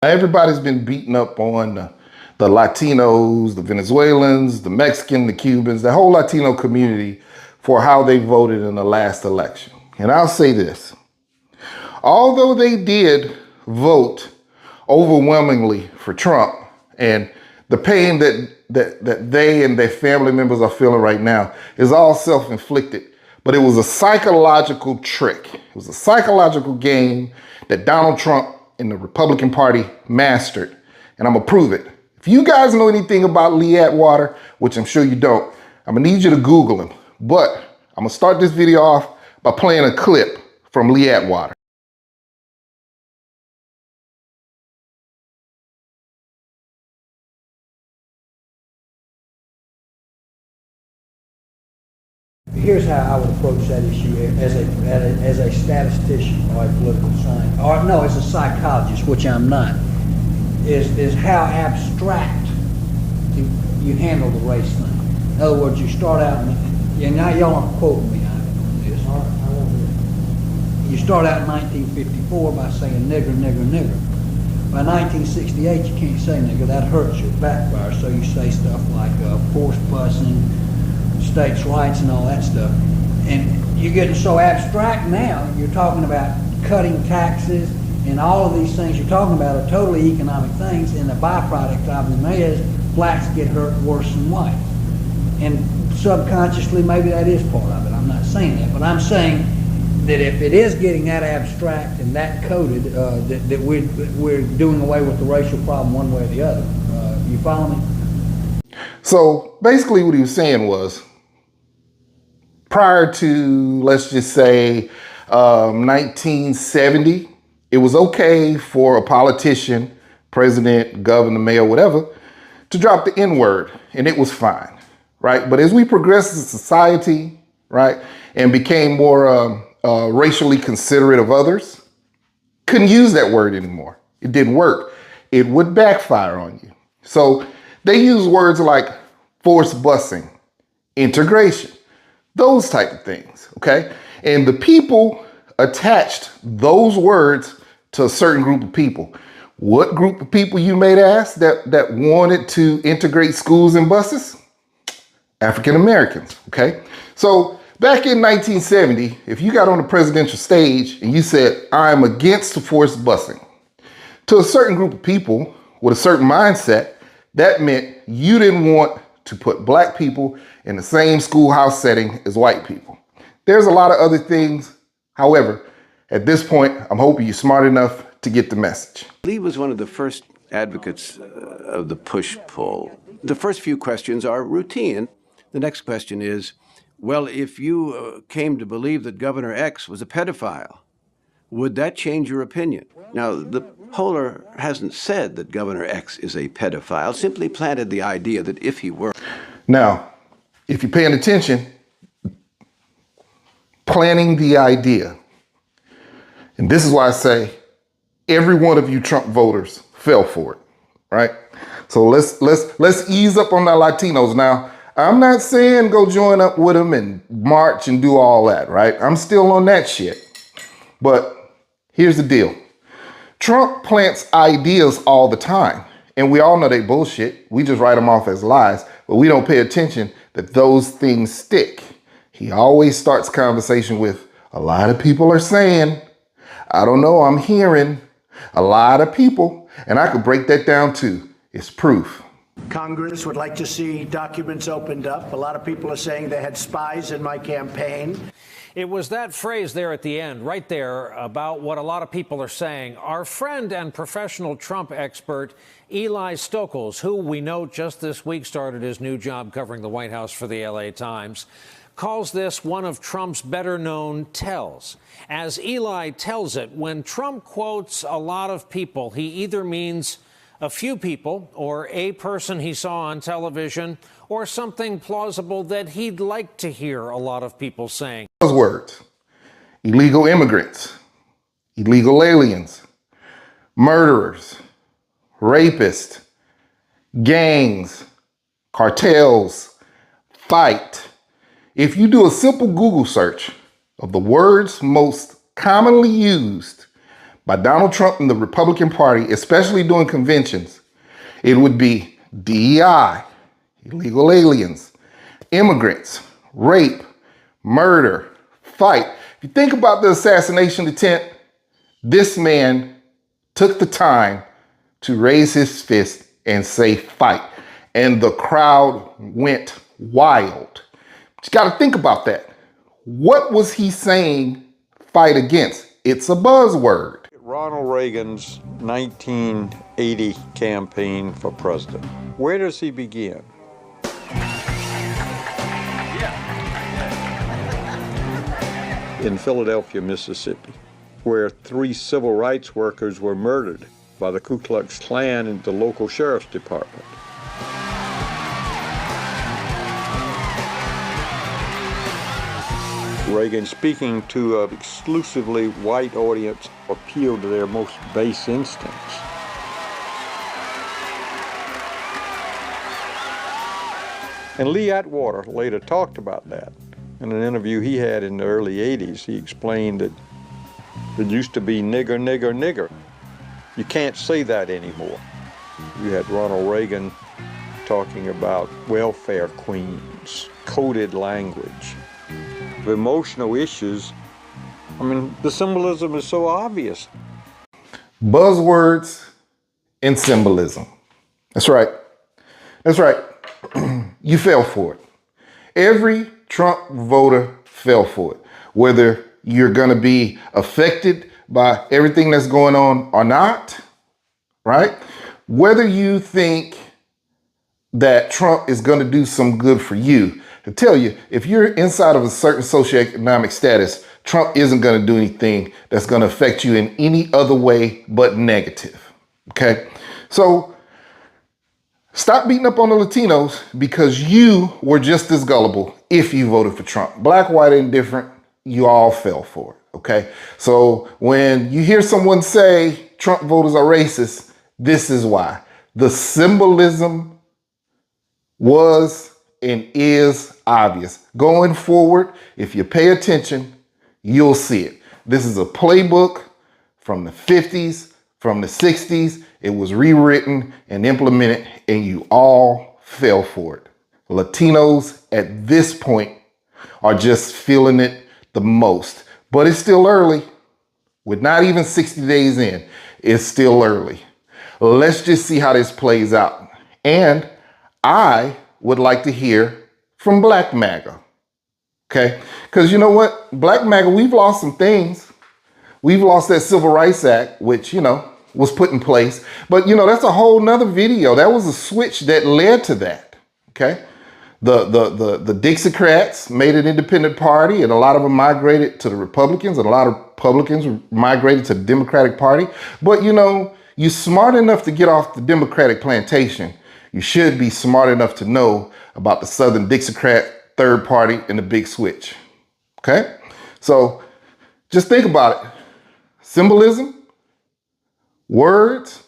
Everybody's been beating up on the Latinos, the Venezuelans, the Mexican, the Cubans, the whole Latino community for how they voted in the last election. And I'll say this, although they did vote overwhelmingly for Trump, and the pain that they and their family members are feeling right now is all self-inflicted, but it was a psychological trick. It was a psychological game that Donald Trump and the Republican Party mastered, and I'm gonna prove it. If you guys know anything about Lee Atwater, which I'm sure you don't, I'm gonna need you to Google him. But I'm gonna start this video off by playing a clip from Lee Atwater. Here's how I would approach that issue as a statistician or a political scientist, or no, as a psychologist, which I'm not, is how abstract you handle the race thing. In other words, you start out, and now y'all aren't quoting me on this. All right, I won't do it. You start out in 1954 by saying nigger, nigger, nigger. By 1968, you can't say nigger. That hurts your backfire. So you say stuff like forced busing, states' rights, and all that stuff. And you're getting so abstract now. You're talking about cutting taxes, and all of these things you're talking about are totally economic things. And the byproduct of them is blacks get hurt worse than whites. And subconsciously, maybe that is part of it. I'm not saying that, but I'm saying that if it is getting that abstract and that coded, that we're doing away with the racial problem one way or the other. You follow me? So basically what he was saying was, prior to, let's just say, 1970, it was okay for a politician, president, governor, mayor, whatever, to drop the N-word, and it was fine, right? But as we progressed as a society, right, and became more racially considerate of others, couldn't use that word anymore. It didn't work. It would backfire on you. So they use words like forced busing, integration, those type of things, okay? And the people attached those words to a certain group of people. What group of people, you may ask, that wanted to integrate schools and buses? African Americans, okay? So back in 1970, if you got on the presidential stage and you said, I'm against forced busing, to a certain group of people with a certain mindset, that meant you didn't want to put black people in the same schoolhouse setting as white people. There's a lot of other things. However, at this point, I'm hoping you're smart enough to get the message. Lee was one of the first advocates of the push-pull. The first few questions are routine. The next question is, well, if you came to believe that Governor X was a pedophile, would that change your opinion? Now, the poller hasn't said that Governor X is a pedophile, simply planted the idea that if he were. Now, if you're paying attention, planting the idea. And this is why I say every one of you Trump voters fell for it, right? So let's ease up on the Latinos. Now, I'm not saying go join up with them and march and do all that, right? I'm still on that shit. But here's the deal. Trump plants ideas all the time, and we all know they bullshit. We just write them off as lies, but we don't pay attention that those things stick. He always starts conversation with, a lot of people are saying, I don't know, I'm hearing, a lot of people, and I could break that down too. It's proof. Congress would like to see documents opened up. A lot of people are saying they had spies in my campaign. It was that phrase there at the end, right there, about what a lot of people are saying. Our friend and professional Trump expert, Eli Stokols, who we know just this week started his new job covering the White House for the LA Times, calls this one of Trump's better-known tells. As Eli tells it, when Trump quotes a lot of people, he either means a few people, or a person he saw on television, or something plausible that he'd like to hear a lot of people saying. Those words: illegal immigrants, illegal aliens, murderers, rapists, gangs, cartels, fight. If you do a simple Google search of the words most commonly used by Donald Trump and the Republican Party, especially during conventions, it would be DEI, illegal aliens, immigrants, rape, murder, fight. If you think about the assassination attempt, this man took the time to raise his fist and say fight. And the crowd went wild. But you got to think about that. What was he saying fight against? It's a buzzword. Ronald Reagan's 1980 campaign for president. Where does he begin? In Philadelphia, Mississippi, where 3 civil rights workers were murdered by the Ku Klux Klan in the local sheriff's department. Reagan, speaking to an exclusively white audience, appealed to their most base instincts. And Lee Atwater later talked about that. In an interview he had in the early 80s, he explained that it used to be nigger, nigger, nigger. You can't say that anymore. You had Ronald Reagan talking about welfare queens, coded language, emotional issues. I mean, the symbolism is so obvious. Buzzwords and symbolism. That's right. That's right. You fell for it. Every Trump voter fell for it. Whether you're going to be affected by everything that's going on or not, right? Whether you think that Trump is going to do some good for you. To tell you, if you're inside of a certain socioeconomic status, Trump isn't going to do anything that's going to affect you in any other way but negative. Okay? So stop beating up on the Latinos because you were just as gullible if you voted for Trump. Black, white, indifferent, you all fell for it. Okay? So when you hear someone say Trump voters are racist, this is why. The symbolism was and is obvious. Going forward, if you pay attention, you'll see it. This is a playbook from the 50s, from the 60s. It was rewritten and implemented, and you all fell for it. Latinos at this point are just feeling it the most. But it's still early. With not even 60 days in, it's still early. Let's just see how this plays out. And I would like to hear from Black MAGA, okay? Because you know what? Black MAGA, we've lost some things. We've lost that Civil Rights Act, which, was put in place. But, that's a whole nother video. That was a switch that led to that, okay? The Dixiecrats made an independent party, and a lot of them migrated to the Republicans, and a lot of Republicans migrated to the Democratic Party. But, you're smart enough to get off the Democratic plantation. You should be smart enough to know about the Southern Dixiecrat third party and the big switch. Okay? So just think about it. Symbolism, words,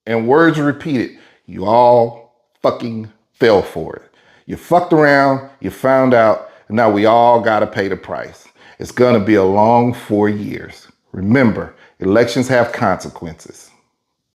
and words repeated. You all fucking fell for it. You fucked around, you found out, and now we all gotta pay the price. It's gonna be a long 4 years. Remember, elections have consequences.